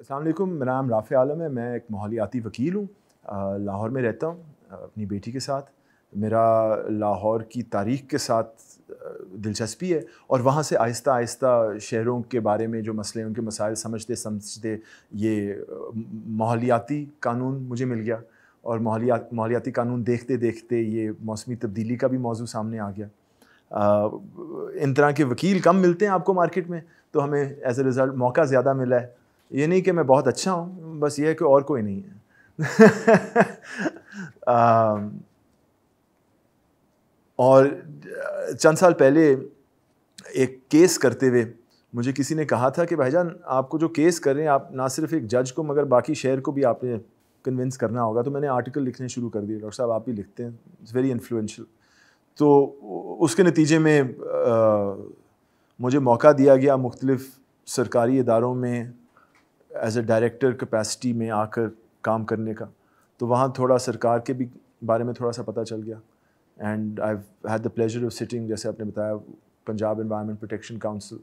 السلام علیکم، میرا نام رافع عالم ہے. میں ایک ماحولیاتی وکیل ہوں. لاہور میں رہتا ہوں اپنی بیٹی کے ساتھ. میرا لاہور کی تاریخ کے ساتھ دلچسپی ہے اور وہاں سے آہستہ آہستہ شہروں کے بارے میں جو مسئلے ان کے مسائل سمجھتے یہ ماحولیاتی قانون مجھے مل گیا اور ماحولیاتی قانون دیکھتے دیکھتے یہ موسمی تبدیلی کا بھی موضوع سامنے آ گیا. ان طرح کے وکیل کم ملتے ہیں آپ کو مارکیٹ میں، تو ہمیں ایز اے رزلٹ موقع زیادہ ملا ہے. یہ نہیں کہ میں بہت اچھا ہوں، بس یہ ہے کہ اور کوئی نہیں ہے. اور چند سال پہلے ایک کیس کرتے ہوئے مجھے کسی نے کہا تھا کہ بھائی جان آپ کو جو کیس کر رہے ہیں، آپ نہ صرف ایک جج کو مگر باقی شہر کو بھی آپ نے کنونس کرنا ہوگا. تو میں نے آرٹیکل لکھنے شروع کر دیے. ڈاکٹر صاحب آپ بھی لکھتے ہیں، اٹس ویری انفلوئنشل. تو اس کے نتیجے میں مجھے موقع دیا گیا مختلف سرکاری اداروں میں ایز اے ڈائریکٹر کیپیسٹی میں آ کر کام کرنے کا. تو وہاں تھوڑا سرکار کے بھی بارے میں تھوڑا سا پتہ چل گیا. And I had the pleasure of sitting, جیسے آپ نے بتایا، پنجاب انوائرمنٹ پروٹیکشن کاؤنسل.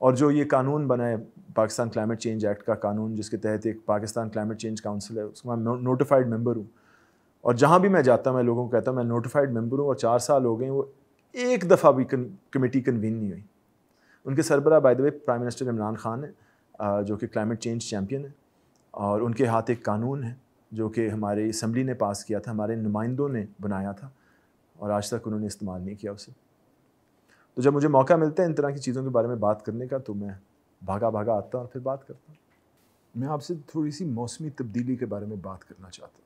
اور جو یہ قانون بنا ہے پاکستان کلائمیٹ چینج ایکٹ کا قانون، جس کے تحت ایک پاکستان کلائمیٹ چینج کاؤنسل ہے، اس میں نوٹیفائڈ ممبر ہوں. اور جہاں بھی میں جاتا ہوں میں لوگوں کو کہتا ہوں میں نوٹیفائڈ ممبر ہوں. اور 4 سال ہو گئے ہیں وہ ایک دفعہ بھی کمیٹی کنوین نہیں ہوئی. ان کے سربراہ by the way prime minister Imran Khan ہے، جو کہ کلائمیٹ چینج چیمپئن ہے. اور ان کے ہاتھ ایک قانون ہے جو کہ ہماری اسمبلی نے پاس کیا تھا، ہمارے نمائندوں نے بنایا تھا، اور آج تک انہوں نے استعمال نہیں کیا اسے. تو جب مجھے موقع ملتا ہے ان طرح کی چیزوں کے بارے میں بات کرنے کا، تو میں بھاگا آتا ہوں اور پھر بات کرتا ہوں. میں آپ سے تھوڑی سی موسمی تبدیلی کے بارے میں بات کرنا چاہتا ہوں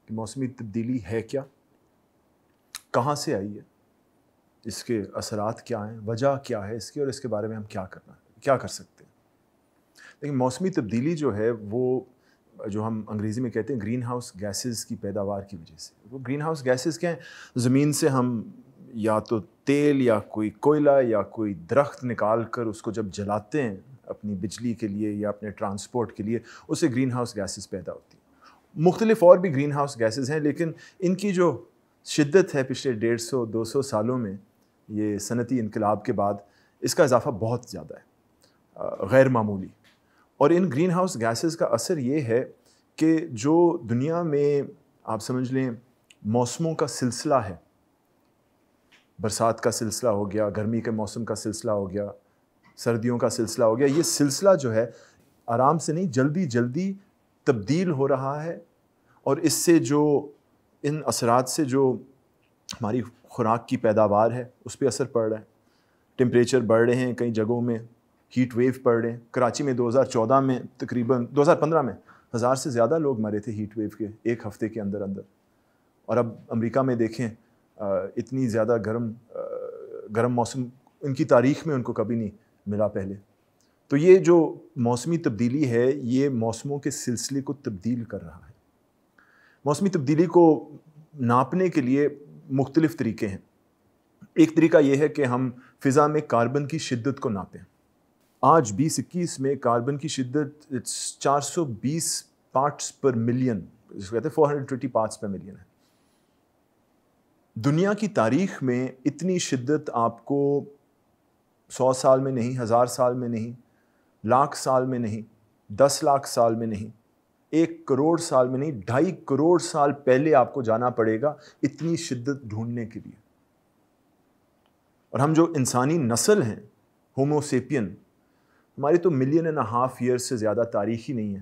کہ موسمی تبدیلی ہے کیا، کہاں سے آئی ہے، اس کے اثرات کیا ہیں، وجہ کیا ہے اس کی، اور اس کے بارے میں ہم کیا کر سکتے ہیں. لیکن موسمی تبدیلی جو ہے وہ جو ہم انگریزی میں کہتے ہیں گرین ہاؤس گیسز کی پیداوار کی وجہ سے. وہ گرین ہاؤس گیسز کیا ہیں؟ زمین سے ہم یا تو تیل یا کوئی کوئلہ یا کوئی درخت نکال کر اس کو جب جلاتے ہیں اپنی بجلی کے لیے یا اپنے ٹرانسپورٹ کے لیے، اس سے گرین ہاؤس گیسز پیدا ہوتی ہیں. مختلف اور بھی گرین ہاؤس گیسز ہیں، لیکن ان کی جو شدت ہے پچھلے 150-200 سالوں میں، یہ صنعتی انقلاب کے بعد، اس کا اضافہ بہت زیادہ ہے، غیر معمولی. اور ان گرین ہاؤس گیسز کا اثر یہ ہے کہ جو دنیا میں آپ سمجھ لیں موسموں کا سلسلہ ہے، برسات کا سلسلہ ہو گیا، گرمی کے موسم کا سلسلہ ہو گیا، سردیوں کا سلسلہ ہو گیا، یہ سلسلہ جو ہے آرام سے نہیں، جلدی تبدیل ہو رہا ہے. اور اس سے جو ان اثرات سے جو ہماری خوراک کی پیداوار ہے اس پہ اثر پڑ رہا ہے. ٹمپریچر بڑھ رہے ہیں، کئی جگہوں میں ہیٹ ویو پڑ رہے ہیں. کراچی میں 2014 میں تقریباً 2015 میں 1000 سے زیادہ لوگ مرے تھے ہیٹ ویو کے ایک ہفتے کے اندر. اور اب امریکہ میں دیکھیں اتنی زیادہ گرم موسم ان کی تاریخ میں ان کو کبھی نہیں ملا پہلے. تو یہ جو موسمی تبدیلی ہے یہ موسموں کے سلسلے کو تبدیل کر رہا ہے. موسمی تبدیلی کو ناپنے کے لیے مختلف طریقے ہیں. ایک طریقہ یہ ہے کہ ہم فضا میں کاربن کی شدت کو ناپیں. آج 2021 میں کاربن کی شدت 420 پارٹس پر ملین، جس کو کہتے ہیں 420 پارٹس پر ملین ہے. دنیا کی تاریخ میں اتنی شدت آپ کو 100 سال میں نہیں، 1000 سال میں نہیں، لاکھ سال میں نہیں، 10 لاکھ سال میں نہیں، 1 کروڑ سال میں نہیں، 2.5 کروڑ سال پہلے آپ کو جانا پڑے گا اتنی شدت ڈھونڈنے کے لیے. اور ہم جو انسانی نسل ہیں، ہومو سیپین، ہماری تو 1.5 ملین ایئر سے زیادہ تاریخ ہی نہیں ہے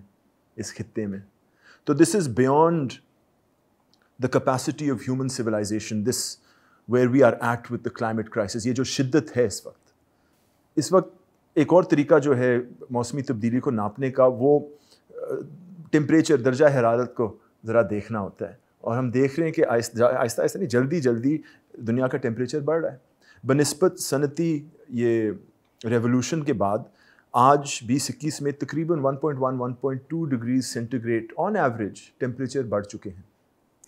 اس خطے میں. تو this is beyond the capacity of human civilization, this where we are at with the climate crisis. یہ جو شدت ہے اس وقت ایک اور طریقہ جو ہے موسمی تبدیلی کو ناپنے کا، وہ ٹمپریچر، درجہ حرارت کو ذرا دیکھنا ہوتا ہے. اور ہم دیکھ رہے ہیں کہ آہستہ نہیں، جلدی دنیا کا ٹمپریچر بڑھ رہا ہے. بنسبت صنعتی یہ ریولوشن کے بعد آج 2021 میں تقریباً 1.1-1.2 degrees centigrade on average temperature بڑھ چکے ہیں.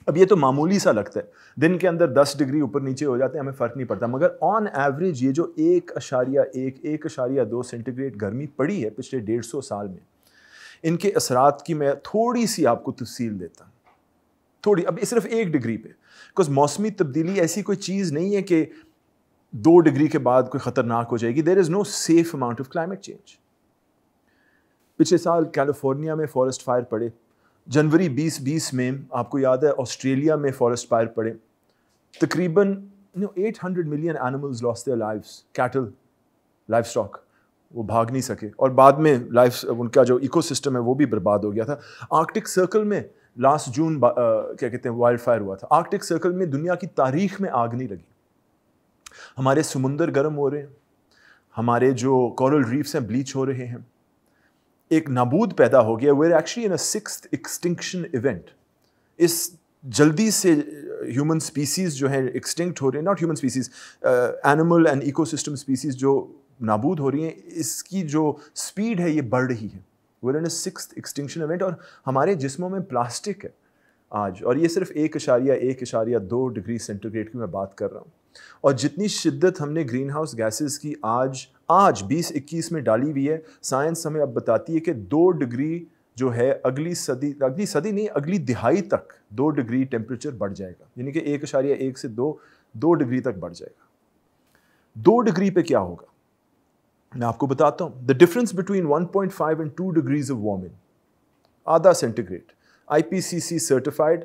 اب یہ تو معمولی سا لگتا ہے، دن کے اندر 10 ڈگری اوپر نیچے ہو جاتے ہیں، ہمیں فرق نہیں پڑتا. مگر آن ایوریج یہ جو 1.1-1.2 سینٹی گریڈ گرمی پڑی ہے پچھلے 150 سال میں، ان کے اثرات کی میں تھوڑی سی آپ کو تفصیل دیتا ہوں. اب صرف 1 ڈگری پہ، بیکاز موسمی تبدیلی ایسی کوئی چیز نہیں ہے کہ 2 ڈگری کے بعد کوئی خطرناک ہو جائے گی. There is no safe amount of climate change. پچھلے سال کیلیفورنیا میں فارسٹ فائر پڑے, جنوری 2020 میں آپ کو یاد ہے آسٹریلیا میں فارسٹ فائر پڑے, تقریباً 800 million animals lost their lives, cattle, livestock, وہ بھاگ نہیں سکے, اور بعد میں لائف ان کا جو ایکو سسٹم ہے وہ بھی برباد ہو گیا تھا. آرکٹک سرکل میں لاسٹ جون کیا کہتے ہیں وائلڈ فائر ہوا تھا. آرکٹک سرکل میں دنیا کی تاریخ میں آگ نہیں لگی. ہمارے سمندر گرم ہو رہے ہیں, ہمارے جو کورل ریفس ہیں بلیچ ہو رہے ہیں, ایک نابود پیدا ہو گیا. We're actually in a 6th extinction event. اس جلدی سے ہیومن سپیسیز جو ہیں ایکسٹنکٹ ہو رہے ہیں, not human species, animal and ecosystem species جو نابود ہو رہی ہیں, اس کی جو سپیڈ ہے یہ بڑھ رہی ہے. Where in a 6th extinction event. اور ہمارے جسموں میں پلاسٹک ہے آج, اور یہ صرف 1.2 ڈگری سینٹی گریڈ کی میں بات کر رہا ہوں. اور جتنی شدت ہم نے گرین ہاؤس گیسز کی آج 2021 میں ڈالی ہوئی ہے, سائنس ہمیں اب بتاتی ہے کہ 2 ڈگری جو ہے اگلی صدی نہیں, اگلی دہائی تک 2 ڈگری ٹیمپریچر بڑھ جائے گا. یعنی کہ 1.1 سے 2 ڈگری تک بڑھ جائے گا. 2 ڈگری پہ کیا ہوگا میں آپ کو بتاتا ہوں. The difference between 1.5 and 2 degrees of warming, آدھا centi grade, IPCC certified,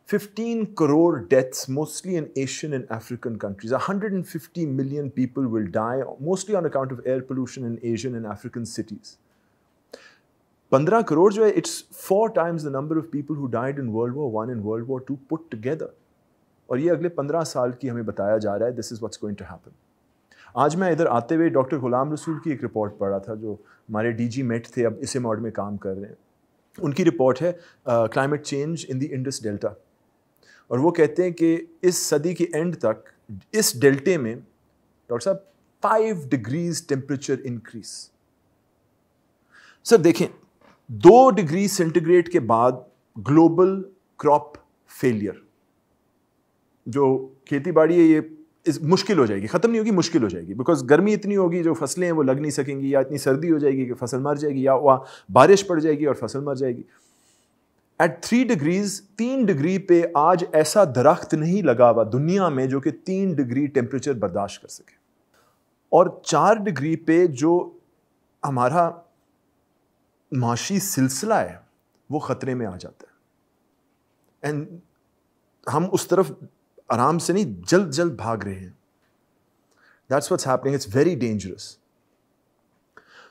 15 crore deaths, mostly in Asian and African countries. 150 million people will die, mostly on account of air pollution in Asian and African cities. 15 crore جو ہے, it's 4 times the number of people who died in World War I and World War II put together. اور یہ اگلے 15 سال کی ہمیں بتایا جا رہا ہے this is what's going to happen. آج میں ادھر آتے ہوئے ڈاکٹر غلام رسول کی ایک رپورٹ پڑھ رہا تھا, جو ہمارے DG میٹ تھے, اب اسے موڈ میں کام کر رہے ہیں. ان کی رپورٹ ہے climate change in the Indus delta, اور وہ کہتے ہیں کہ اس صدی کے اینڈ تک اس ڈیلٹے میں ڈاکٹر صاحب 5 ڈگریز ٹیمپریچر انکریز. سر دیکھیں, 2 ڈگری سینٹی گریڈ کے بعد گلوبل کراپ فیلئر, جو کھیتی باڑی ہے یہ مشکل ہو جائے گی, ختم نہیں ہوگی, مشکل ہو جائے گی, بیکاز گرمی اتنی ہوگی جو فصلیں ہیں وہ لگ نہیں سکیں گی, یا اتنی سردی ہو جائے گی کہ فصل مر جائے گی, یا وہاں بارش پڑ جائے گی اور فصل مر جائے گی. ایٹ 3 ڈگریز, 3 ڈگری پہ آج ایسا درخت نہیں لگا ہوا دنیا میں جو کہ 3 ڈگری ٹیمپریچر برداشت کر سکے. اور 4 ڈگری پہ جو ہمارا معاشی سلسلہ ہے وہ خطرے میں آ جاتا ہے. اینڈ ہم اس طرف آرام سے نہیں, جلد جلد بھاگ رہے ہیں. That's what's happening, it's very dangerous.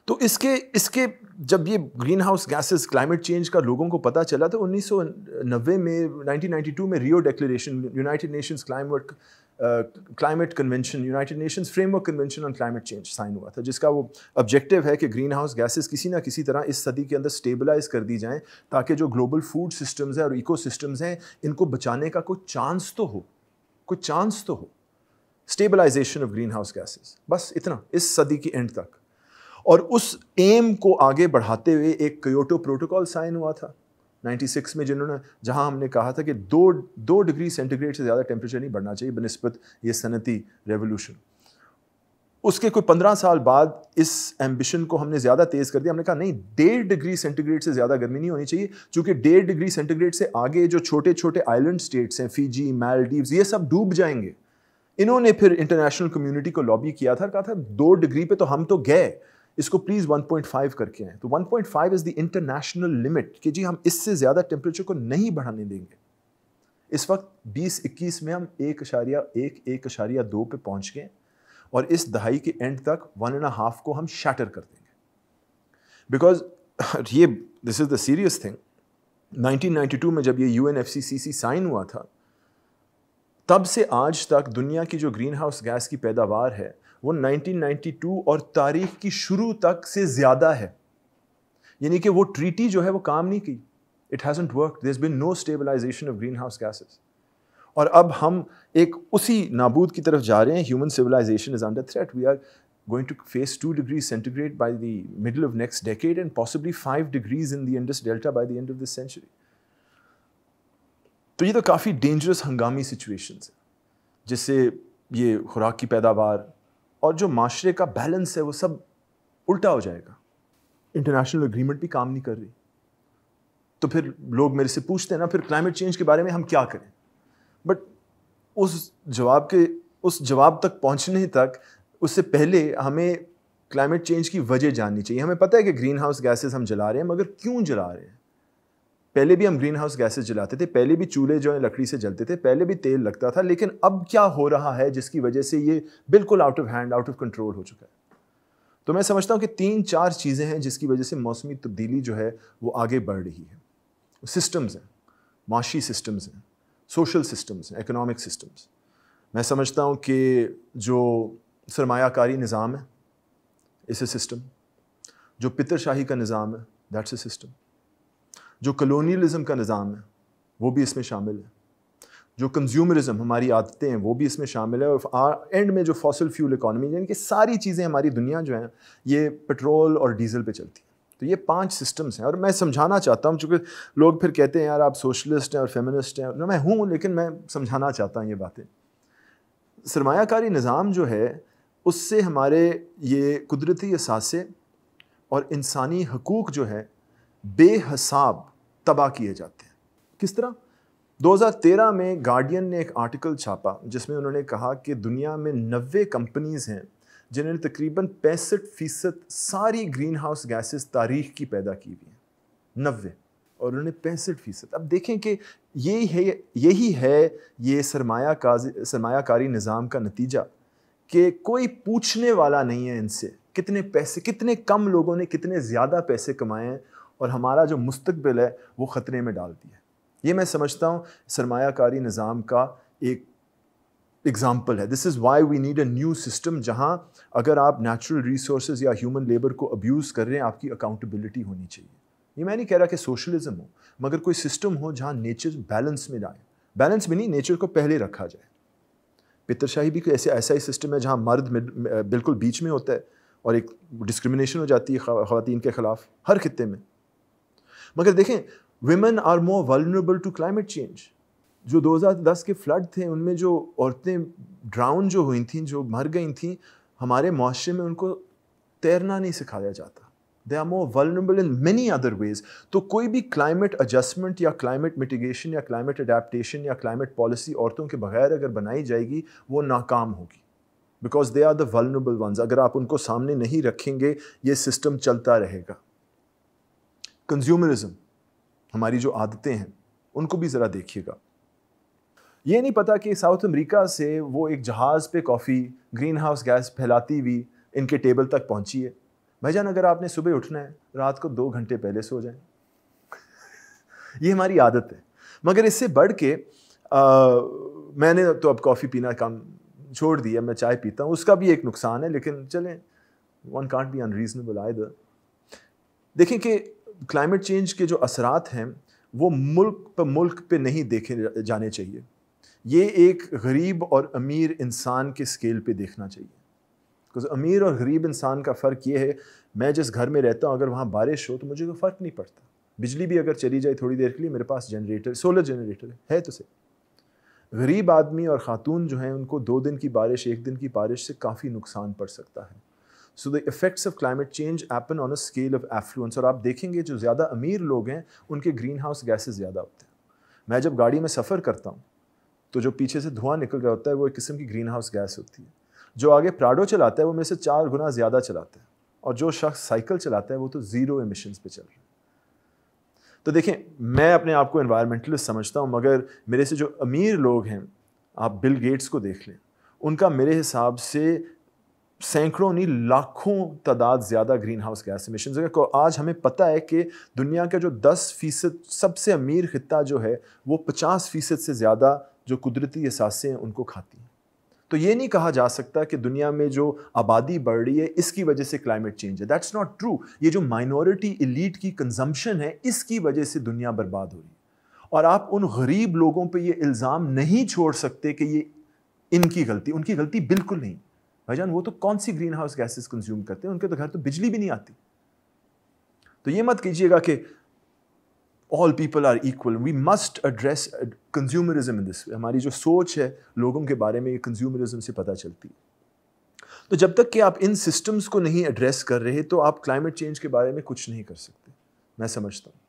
تو اس کے جب یہ greenhouse gases climate change کا لوگوں کو پتہ چلا تو 1990 میں 1992 میں Rio declaration, United Nations climate convention, United Nations framework convention on climate change sign ہوا تھا, جس کا وہ آبجیکٹیو ہے کہ گرین ہاؤس گیسز کسی نہ کسی طرح اس صدی کے اندر اسٹیبلائز کر دی جائیں, تاکہ جو گلوبل فوڈ سسٹمز ہیں اور ایکو سسٹمز ہیں ان کو بچانے کا کوئی چانس تو ہو. Stabilisation of greenhouse gases, بس اتنا اس صدی کی اینڈ تک. اور اس ایم کو آگے بڑھاتے ہوئے ایک کیوٹو پروٹوکول سائن ہوا تھا 96 میں, جہاں ہم نے کہا تھا کہ 2 ڈگری سینٹی گریڈ سے زیادہ ٹیمپریچر نہیں بڑھنا چاہیے بنسبت یہ صنعتی ریولوشن. اس کے کوئی 15 سال بعد اس ایمبیشن کو ہم نے زیادہ تیز کر دیا. ہم نے کہا نہیں, 1.5 ڈگری سینٹی گریڈ سے زیادہ گرمی نہیں ہونی چاہیے, چونکہ 1.5 ڈگری سینٹی گریڈ سے آگے جو چھوٹے چھوٹے آئلینڈ اسٹیٹس ہیں, فیجی, مالڈیوز, یہ سب ڈوب جائیں گے. انہوں نے پھر انٹرنیشنل کمیونٹی کو لابی کیا تھا, کہا تھا 2 ڈگری پہ تو ہم تو گئے, اس کو پلیز 1.5 کر کے آئیں. تو 1.5 از دی انٹرنیشنل لمٹ کہ جی ہم اس سے زیادہ ٹیمپریچر کو نہیں بڑھانے دیں گے. اس وقت 2021 میں ہم 1.2 پہ پہنچ گئے, اور اس دہائی کے اینڈ تک 1.5 کو ہم شیٹر کر دیں گے. بیکاز یہ دس از دا سیریس تھنگ. 1992 میں جب یہ UNFCCC سائن ہوا تھا, تب سے آج تک دنیا کی جو گرین ہاؤس گیس کی پیداوار ہے وہ 1992 اور تاریخ کی شروع تک سے زیادہ ہے. یعنی کہ وہ ٹریٹی جو ہے وہ کام نہیں کی. It hasn't worked. There's been no stabilization of greenhouse gases. اور اب ہم ایک اسی نابود کی طرف جا رہے ہیں. Human civilization is under threat. We are going to face 2 degrees centigrade by the middle of next decade and possibly 5 degrees in the Indus Delta by the end of this century. تو یہ تو کافی dangerous ہنگامی situations ہیں, جس سے یہ خوراک کی پیداوار اور جو معاشرے کا بیلنس ہے وہ سب الٹا ہو جائے گا. انٹرنیشنل اگریمنٹ بھی کام نہیں کر رہی. تو پھر لوگ میرے سے پوچھتے ہیں نا, پھر کلائمیٹ چینج کے بارے میں ہم کیا کریں. بٹ اس جواب تک پہنچنے تک, اس سے پہلے ہمیں کلائمیٹ چینج کی وجہ جاننی چاہیے. ہمیں پتہ ہے کہ گرین ہاؤس گیسز ہم جلا رہے ہیں, مگر کیوں جلا رہے ہیں؟ پہلے بھی ہم گرین ہاؤس گیسز جلاتے تھے, پہلے بھی چولہے جو ہیں لکڑی سے جلتے تھے, پہلے بھی تیل لگتا تھا, لیکن اب کیا ہو رہا ہے جس کی وجہ سے یہ بالکل out of hand, out of control ہو چکا ہے؟ تو میں سمجھتا ہوں کہ 3-4 چیزیں ہیں جس کی وجہ سے موسمی تبدیلی جو ہے وہ آگے بڑھ رہی ہے. سسٹمز ہیں, معاشی سسٹمز ہیں, سوشل سسٹمز ہیں, اکنامک سسٹمز. میں سمجھتا ہوں کہ جو سرمایہ کاری نظام ہے اس اے سسٹم, جو پتر شاہی کا نظام ہے دیٹس اے سسٹم, جو کلونیلزم کا نظام ہے وہ بھی اس میں شامل ہے, جو کنزیومرزم ہماری عادتیں ہیں وہ بھی اس میں شامل ہے, اور اینڈ میں جو فاسل فیول اکانومی, یعنی کہ ساری چیزیں ہماری دنیا جو ہیں یہ پٹرول اور ڈیزل پہ چلتی ہیں. تو یہ 5 سسٹمز ہیں, اور میں سمجھانا چاہتا ہوں, چونکہ لوگ پھر کہتے ہیں یار آپ سوشلسٹ ہیں اور فیمنسٹ ہیں. میں ہوں, لیکن میں سمجھانا چاہتا ہوں یہ باتیں. سرمایہ کاری نظام جو ہے اس سے ہمارے یہ قدرتی اثاثے اور انسانی حقوق جو ہے بے حساب تباہ کیے جاتے ہیں. کس طرح؟ 2013 میں گارڈین نے ایک آرٹیکل چھاپا جس میں انہوں نے کہا کہ دنیا میں 90 کمپنیز ہیں جنہوں نے تقریباً 65% ساری گرین ہاؤس گیسز تاریخ کی پیدا کی ہوئی ہیں. 90, اور انہوں نے 65%. اب دیکھیں کہ یہی ہے یہ سرمایہ کاری نظام کا نتیجہ, کہ کوئی پوچھنے والا نہیں ہے ان سے کتنے پیسے, کتنے کم لوگوں نے کتنے زیادہ پیسے کمائے ہیں, اور ہمارا جو مستقبل ہے وہ خطرے میں ڈال دیا ہے. یہ میں سمجھتا ہوں سرمایہ کاری نظام کا ایک ایگزامپل ہے. This is why we need a new system, جہاں اگر آپ نیچرل ریسورسز یا ہیومن لیبر کو ابیوز کر رہے ہیں آپ کی اکاؤنٹیبلٹی ہونی چاہیے. یہ میں نہیں کہہ رہا کہ سوشلزم ہو, مگر کوئی سسٹم ہو جہاں نیچر بیلنس میں جائے. بیلنس میں نہیں, نیچر کو پہلے رکھا جائے. پتر شاہی بھی کوئی ایسا ہی سسٹم ہے جہاں مرد بالکل بیچ میں ہوتا ہے اور ایک ڈسکرمنیشن ہو جاتی ہے خواتین کے خلاف ہر خطے میں. مگر دیکھیں, women are more vulnerable to climate change. جو 2010 کے فلڈ تھے ان میں جو عورتیں ڈراؤن جو ہوئی تھیں, جو مر گئی تھیں, ہمارے معاشرے میں ان کو تیرنا نہیں سکھایا جاتا. They are more vulnerable in many other ways. تو کوئی بھی کلائمیٹ ایڈجسٹمنٹ یا کلائمیٹ میٹیگیشن یا کلائمیٹ اڈیپٹیشن یا کلائمیٹ پالیسی عورتوں کے بغیر اگر بنائی جائے گی وہ ناکام ہوگی, because they are the vulnerable ones. اگر آپ ان کو سامنے نہیں رکھیں گے یہ سسٹم چلتا رہے گا. کنزیومرزم, ہماری جو عادتیں ہیں ان کو بھی ذرا دیکھیے گا. یہ نہیں پتا کہ ساؤتھ امریکہ سے وہ ایک جہاز پہ کافی گرین ہاؤس گیس پھیلاتی ہوئی ان کے ٹیبل تک پہنچی ہے. بھائی جان, اگر آپ نے صبح اٹھنا ہے رات کو 2 گھنٹے پہلے سو جائیں. یہ ہماری عادت ہے. مگر اس سے بڑھ کے میں نے تو اب کافی پینا کم چھوڑ دیا, میں چائے پیتا ہوں, اس کا بھی ایک نقصان ہے, لیکن چلیں, one can't be unreasonable either. دیکھیں کہ کلائمیٹ چینج کے جو اثرات ہیں وہ ملک پہ نہیں دیکھے جانے چاہیے. یہ ایک غریب اور امیر انسان کے اسکیل پہ دیکھنا چاہیے. بیکاز امیر اور غریب انسان کا فرق یہ ہے, میں جس گھر میں رہتا ہوں اگر وہاں بارش ہو تو مجھے کوئی فرق نہیں پڑتا. بجلی بھی اگر چلی جائے تھوڑی دیر کے لیے, میرے پاس جنریٹر, سولر جنریٹر ہے تو صحیح. غریب آدمی اور خاتون جو ہیں ان کو 2 دن کی بارش, 1 دن کی بارش سے کافی نقصان پڑ سکتا ہے. سو the effects of climate change happen on a scale of affluence. اور آپ دیکھیں گے جو زیادہ امیر لوگ ہیں ان کے گرین ہاؤس گیسز زیادہ ہوتے ہیں. میں جب گاڑی میں سفر کرتا ہوں تو جو پیچھے سے دھواں نکل رہا ہوتا ہے وہ ایک قسم کی گرین ہاؤس گیس ہوتی ہے. جو آگے پراڈو چلاتا ہے وہ میرے سے 4 گنا زیادہ چلاتا ہے, اور جو شخص سائیکل چلاتا ہے وہ تو 0 ایمیشنز پہ چل رہا ہے. تو دیکھیں, میں اپنے آپ کو انوائرمنٹلسٹ سمجھتا ہوں, مگر میرے سے جو امیر لوگ ہیں, آپ بل گیٹس کو دیکھ لیں, ان کا میرے حساب سے سینکڑوں نہیں لاکھوں تعداد زیادہ گرین ہاؤس گیس ایمیشنز ہے. آج ہمیں پتہ ہے کہ دنیا کا جو 10% سب سے امیر خطہ جو ہے وہ 50% سے زیادہ جو قدرتی اثاثے ہیں ان کو کھاتی ہیں. تو یہ نہیں کہا جا سکتا کہ دنیا میں جو آبادی بڑھ رہی ہے اس کی وجہ سے کلائمیٹ چینج ہے. That's not true. یہ جو مائنورٹی ایلیٹ کی کنزمپشن ہے اس کی وجہ سے دنیا برباد ہو رہی ہے. اور آپ ان غریب لوگوں پہ یہ الزام نہیں چھوڑ سکتے کہ یہ ان کی غلطی بالکل نہیں. بھائی جان, وہ تو کون سی گرین ہاؤس گیسز کنزیوم کرتے ہیں, ان کے تو گھر تو بجلی بھی نہیں آتی. تو یہ مت کیجیے گا کہ all people are equal. We must address consumerism in this way. ہماری جو سوچ ہے لوگوں کے بارے میں یہ کنزیومرزم سے پتہ چلتی ہے. تو جب تک کہ آپ ان سسٹمز کو نہیں ایڈریس کر رہے تو آپ کلائمیٹ چینج کے بارے میں کچھ نہیں کر سکتے, میں سمجھتا ہوں.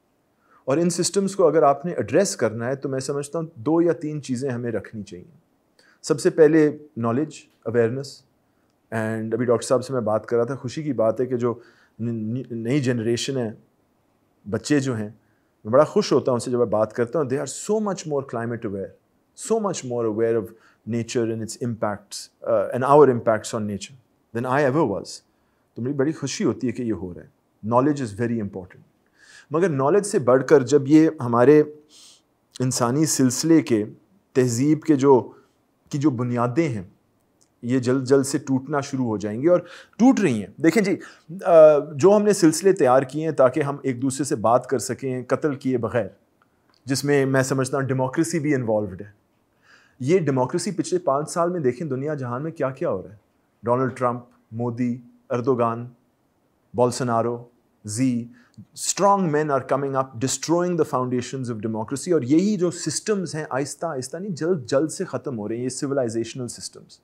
اور ان سسٹمز کو اگر آپ نے ایڈریس کرنا ہے تو میں سمجھتا ہوں 2 یا 3 چیزیں ہمیں رکھنی چاہیے. سب سے پہلے نالج, اویئرنیس. اینڈ ابھی ڈاکٹر صاحب سے میں بات کر رہا تھا, خوشی کی بات ہے کہ جو نئی جنریشن ہے, بچے جو ہیں, میں بڑا خوش ہوتا ہوں ان سے جب میں بات کرتا ہوں. They are so much more climate aware, so much more aware of nature and its impacts and our impacts on nature than I ever was. تو مجھے بڑی خوشی ہوتی ہے کہ یہ ہو رہا ہے. نالج از ویری امپورٹنٹ, مگر نالج سے بڑھ کر جب یہ ہمارے انسانی سلسلے کے تہذیب کے جو بنیادیں ہیں یہ جلد جلد سے ٹوٹنا شروع ہو جائیں گی, اور ٹوٹ رہی ہیں. دیکھیں جی, جو ہم نے سلسلے تیار کیے ہیں تاکہ ہم ایک دوسرے سے بات کر سکیں قتل کیے بغیر, جس میں میں سمجھتا ہوں ڈیموکریسی بھی انوالوڈ ہے. یہ ڈیموکریسی پچھلے 5 سال میں دیکھیں دنیا جہان میں کیا کیا ہو رہا ہے. Donald Trump, Modi, Erdogan, Bolsonaro, Xi, strong men are coming up destroying the foundations of democracy. اور یہی جو سسٹمز ہیں آہستہ آہستہ نہیں جلد جلد سے ختم ہو رہے ہیں, یہ سویلائزیشنل سسٹمز.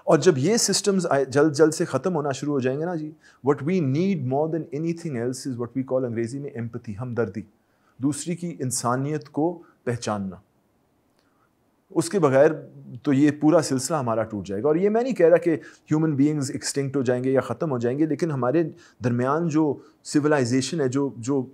اور جب یہ سسٹمز جلد جلد سے ختم ہونا شروع ہو جائیں گے نا جی, what we need more than anything else is what we call انگریزی میں ایمپتھی, ہمدردی, دوسری کی انسانیت کو پہچاننا. اس کے بغیر تو یہ پورا سلسلہ ہمارا ٹوٹ جائے گا. اور یہ میں نہیں کہہ رہا کہ ہیومن بینگز ایکسٹنکٹ ہو جائیں گے یا ختم ہو جائیں گے, لیکن ہمارے درمیان جو سویلائزیشن ہے, جو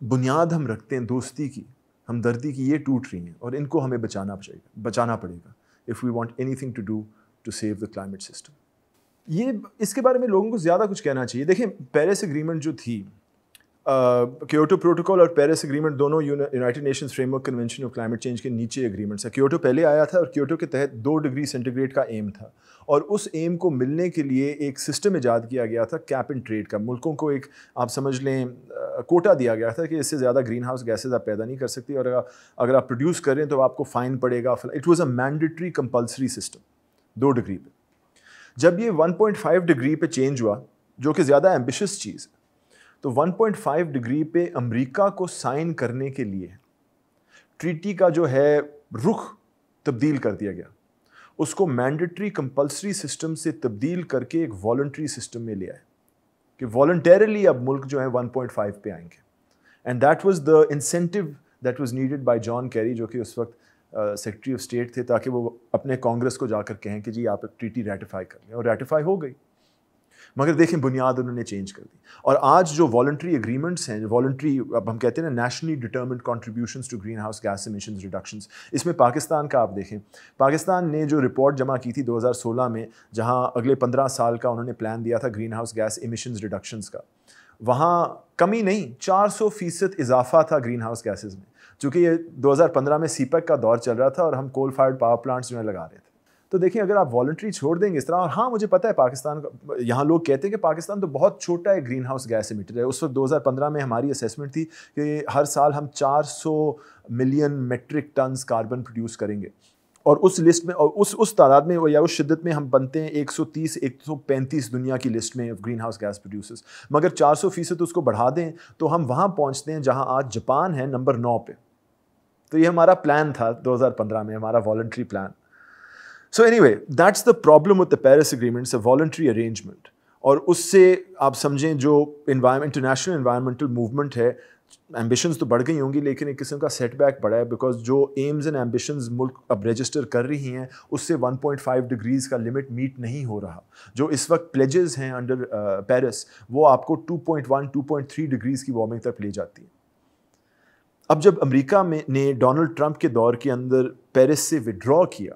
بنیاد ہم رکھتے ہیں دوستی کی, ہمدردی کی, یہ ٹوٹ رہی ہیں, اور ان کو ہمیں بچانا پڑے گا if we want anything to do to save the climate system. یہ اس کے بارے میں لوگوں کو زیادہ کچھ کہنا چاہیے. دیکھیں پیرس ایگریمنٹ جو تھی, کیوٹو پروٹوکول اور پیرس ایگریمنٹ دونوں United Nations framework convention of climate change کے نیچے ایگریمنٹس ہیں. کیوٹو پہلے آیا تھا اور کیوٹو کے تحت 2 ڈگری سینٹی گریڈ کا ایم تھا, اور اس ایم کو ملنے کے لیے ایک سسٹم ایجاد کیا گیا تھا کیپ اینڈ ٹریڈ کا. ملکوں کو ایک آپ سمجھ لیں کوٹا دیا گیا تھا کہ اس سے زیادہ گرین ہاؤس گیسز آپ پیدا نہیں کر سکتی, اور اگر آپ پروڈیوس کریں تو آپ کو فائن پڑے گا. It was a mandatory compulsory system 2 degree پہ. جب یہ 1.5 ڈگری پہ چینج ہوا, جو کہ زیادہ ایمبیشس چیز ہے, تو 1.5 ڈگری پہ امریکہ کو سائن کرنے کے لیے ٹریٹی کا جو ہے رخ تبدیل کر دیا گیا. اس کو مینڈیٹری کمپلسری سسٹم سے تبدیل کر کے ایک والنٹری سسٹم میں لے آئے کہ والنٹیرلی اب ملک جو ہیں 1.5 پہ آئیں گے. And that was the incentive that was needed by John Kerry, جو کہ اس وقت سیکرٹری آف اسٹیٹ تھے, تاکہ وہ اپنے کانگریس کو جا کر کہیں کہ جی آپ ایک ٹریٹی ریٹیفائی کر لیں, اور ریٹیفائی ہو گئی. مگر دیکھیں بنیاد انہوں نے چینج کر دی. اور آج جو والنٹری ایگریمنٹس ہیں, والنٹری اب ہم کہتے ہیں نا nationally determined contributions to greenhouse gas emissions reductions, اس میں پاکستان کا آپ دیکھیں, پاکستان نے جو رپورٹ جمع کی تھی 2016 میں, جہاں اگلے 15 سال کا انہوں نے پلان دیا تھا گرین ہاؤس گیس ایمیشنز ریڈکشنز کا, وہاں کمی نہیں 400% اضافہ تھا گرین ہاؤس گیسز میں. چونکہ یہ 2015 میں سی پیک کا دور چل رہا تھا اور ہم کول فائرڈ پاور پلانٹس جو ہیں لگا رہے تھے. تو دیکھیں اگر آپ والنٹری چھوڑ دیں گے اس طرح, اور ہاں مجھے پتہ ہے پاکستان کا, یہاں لوگ کہتے ہیں کہ پاکستان تو بہت چھوٹا ہے گرین ہاؤس گیس ایمیٹر ہے. اس وقت 2015 میں ہماری اسیسمنٹ تھی کہ ہر سال ہم 400 million matric tons carbon produce کریں گے, اور اس لسٹ میں اور اس تعداد میں یا اس شدت میں ہم بنتے ہیں 130-135 دنیا کی لسٹ میں گرین ہاؤس گیس پروڈیوسرز. مگر 400% اس کو بڑھا دیں تو ہم وہاں پہنچتے ہیں جہاں آج جاپان ہے نمبر 9 پہ. تو یہ ہمارا پلان تھا 2015 میں, ہمارا voluntary plan. So anyway, that's the problem with the Paris Agreement, it's a voluntary arrangement. اور اس سے آپ سمجھیں جو انٹرنیشنل انوائرمنٹل موومنٹ ہے, ایمبیشنز تو بڑھ گئی ہوں گی لیکن ایک قسم کا سیٹ بیک پڑا ہے, بیکاز جو ایمز اینڈ ایمبیشنز ملک اب رجسٹر کر رہی ہیں اس سے 1.5 ڈگریز کا لمٹ میٹ نہیں ہو رہا. جو اس وقت پلیجز ہیں انڈر پیرس, وہ آپ کو 2.1-2.3 ڈگریز کی وارمنگ تک لے جاتی ہیں. اب جب امریکہ نے ڈونلڈ ٹرمپ کے دور کے اندر پیرس سے وڈرا کیا,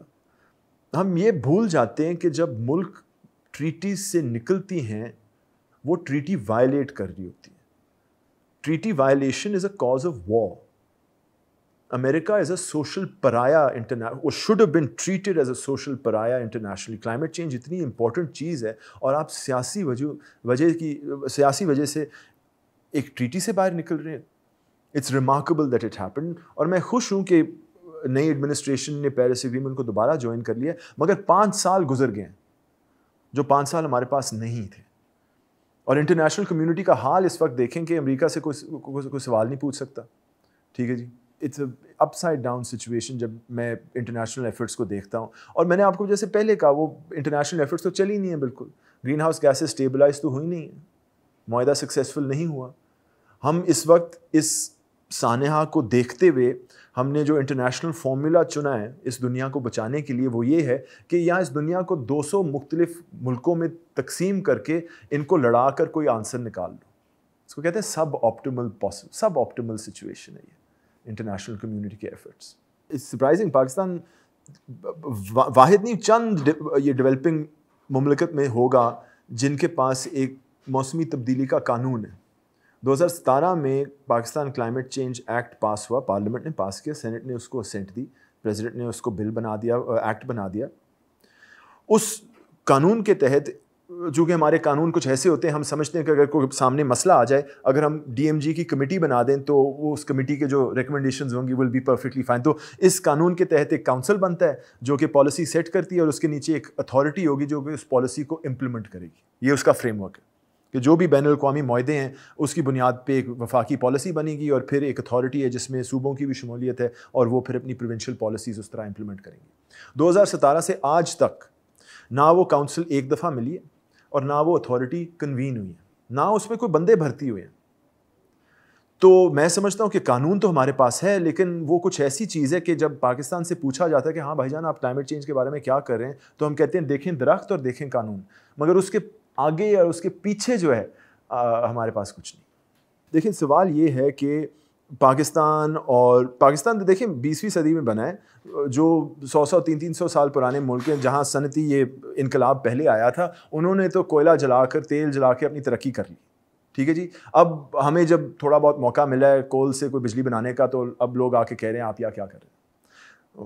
ہم یہ بھول جاتے ہیں کہ جب ملک ٹریٹیز سے نکلتی ہیں وہ ٹریٹی وائلیٹ کر رہی ہوتی ہے. Treaty violation is a cause of war. America is a social pariah وہ should have been treated as a social pariah internationally. Climate change اتنی امپورٹنٹ چیز ہے اور آپ سیاسی وجہ سے ایک ٹریٹی سے باہر نکل رہے ہیں. It's remarkable that it happened. اور میں خوش ہوں کہ نئی ایڈمنسٹریشن نے پیرس ایگریمنٹ کو دوبارہ جوائن کر لیا, مگر 5 سال گزر گئے ہیں جو 5 سال ہمارے پاس نہیں تھے. اور انٹرنیشنل کمیونٹی کا حال اس وقت دیکھیں کہ امریکہ سے کوئی سوال نہیں پوچھ سکتا. ٹھیک ہے جی, it's a upside down situation جب میں انٹرنیشنل ایفرٹس کو دیکھتا ہوں. اور میں نے آپ کو جیسے پہلے کہا, وہ انٹرنیشنل ایفرٹس تو چلی نہیں ہیں بالکل. گرین ہاؤس گیسز اسٹیبلائز تو ہوئی نہیں ہیں, معاہدہ سکسیزفل نہیں ہوا. ہم اس وقت اس سانحہ کو دیکھتے ہوئے ہم نے جو انٹرنیشنل فارمولا چنا ہے اس دنیا کو بچانے کے لیے وہ یہ ہے کہ یہاں اس دنیا کو 200 مختلف ملکوں میں تقسیم کر کے ان کو لڑا کر کوئی آنسر نکال لو. اس کو کہتے ہیں سب آپٹیمل سچویشن ہے یہ انٹرنیشنل کمیونٹی کے ایفرٹس. سرپرائزنگ پاکستان واحد نہیں چند یہ ڈیولپنگ مملکت میں ہوگا جن کے پاس ایک موسمی تبدیلی کا قانون ہے. 2017 میں پاکستان کلائمیٹ چینج ایکٹ پاس ہوا, پارلیمنٹ نے پاس کیا, سینٹ نے اس کو اسینٹ دی, پریزیڈنٹ نے اس کو بل بنا دیا, ایکٹ بنا دیا. اس قانون کے تحت چونکہ ہمارے قانون کچھ ایسے ہوتے ہیں, ہم سمجھتے ہیں کہ اگر کوئی سامنے مسئلہ آ جائے, اگر ہم ڈی ایم جی کی کمیٹی بنا دیں تو وہ اس کمیٹی کے جو ریکمنڈیشنز ہوں گی ول بی پرفیکٹلی فائن. تو اس قانون کے تحت ایک کونسل بنتا ہے جو کہ پالیسی سیٹ کرتی ہے اور اس کے نیچے ایک اتھارٹی ہوگی جو کہ اس پالیسی کو امپلیمنٹ کرے گی. یہ اس کا فریم ورک ہے کہ جو بھی بین الاقوامی معاہدے ہیں اس کی بنیاد پہ ایک وفاقی پالیسی بنے گی اور پھر ایک اتھارٹی ہے جس میں صوبوں کی بھی شمولیت ہے اور وہ پھر اپنی پروونشل پالیسیز اس طرح امپلیمنٹ کریں گی. 2017 سے آج تک نہ وہ کونسل ایک دفعہ ملی ہے اور نہ وہ اتھارٹی کنوین ہوئی ہے, نہ اس میں کوئی بندے بھرتی ہوئے ہیں. تو میں سمجھتا ہوں کہ قانون تو ہمارے پاس ہے, لیکن وہ کچھ ایسی چیز ہے کہ جب پاکستان سے پوچھا جاتا ہے کہ ہاں بھائی جان آپ کلائمیٹ چینج کے بارے میں کیا کر رہے ہیں, تو ہم کہتے ہیں دیکھیں درخت اور دیکھیں قانون, مگر اس کے آگے یا اس کے پیچھے جو ہے ہمارے پاس کچھ نہیں. دیکھیں سوال یہ ہے کہ پاکستان دیکھیں 20ویں صدی میں بنا ہے, جو 100-300 سال پرانے ملک ہیں جہاں صنعتی یہ انقلاب پہلے آیا تھا, انہوں نے تو کوئلہ جلا کر تیل جلا کے اپنی ترقی کر لی. ٹھیک ہے جی, اب ہمیں جب تھوڑا بہت موقع ملا ہے کول سے کوئی بجلی بنانے کا تو اب لوگ آ کے کہہ رہے ہیں آپ کیا کر رہے ہیں.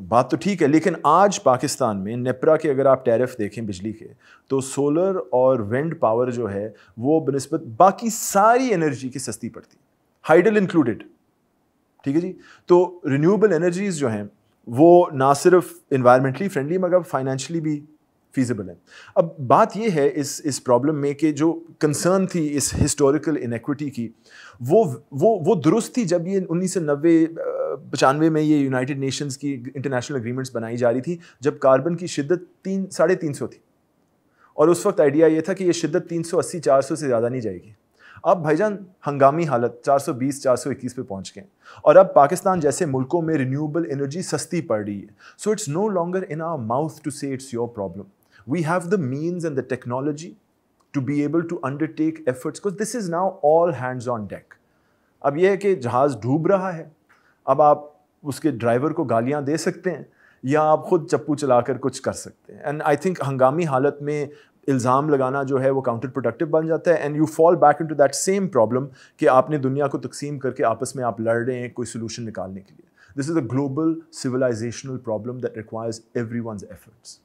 بات تو ٹھیک ہے, لیکن آج پاکستان میں نیپرا کے اگر آپ ٹیرف دیکھیں بجلی کے, تو سولر اور ونڈ پاور جو ہے وہ بنسبت باقی ساری انرجی کی سستی پڑتی ہے, ہائیڈل انکلوڈیڈ. ٹھیک ہے جی, تو رینیوبل انرجیز جو ہیں وہ نہ صرف انوائرمنٹلی فرینڈلی مگر فائنینشلی بھی فیزیبل ہیں. اب بات یہ ہے اس پرابلم میں کہ جو کنسرن تھی اس ہسٹوریکل انیکوٹی کی وہ درست تھی جب یہ 1990-95 میں یہ یونائٹڈ نیشنز کی انٹرنیشنل اگریمنٹس بنائی جا رہی تھی, جب کاربن کی شدت 350 تھی, اور اس وقت آئیڈیا یہ تھا کہ یہ شدت 380-400 سے زیادہ نہیں جائے گی. اب بھائی جان ہنگامی حالت 420-421 پہ پہنچ گئے, اور اب پاکستان جیسے ملکوں میں رینیوبل انرجی سستی پڑ رہی ہے. So it's no longer in our mouth to say it's your problem. We have the means and the technology to be able to undertake efforts, because this is now all hands on deck. اب یہ ہے کہ جہاز ڈوب رہا ہے, اب آپ اس کے ڈرائیور کو گالیاں دے سکتے ہیں یا آپ خود چپو چلا کر کچھ کر سکتے ہیں. اینڈ آئی تھنک ہنگامی حالت میں الزام لگانا جو ہے وہ کاؤنٹر پروڈکٹیو بن جاتا ہے, and you fall back into that same problem کہ آپ نے دنیا کو تقسیم کر کے آپس میں آپ لڑ رہے ہیں کوئی سولوشن نکالنے کے لیے. This is a global civilisational problem that requires everyone's efforts.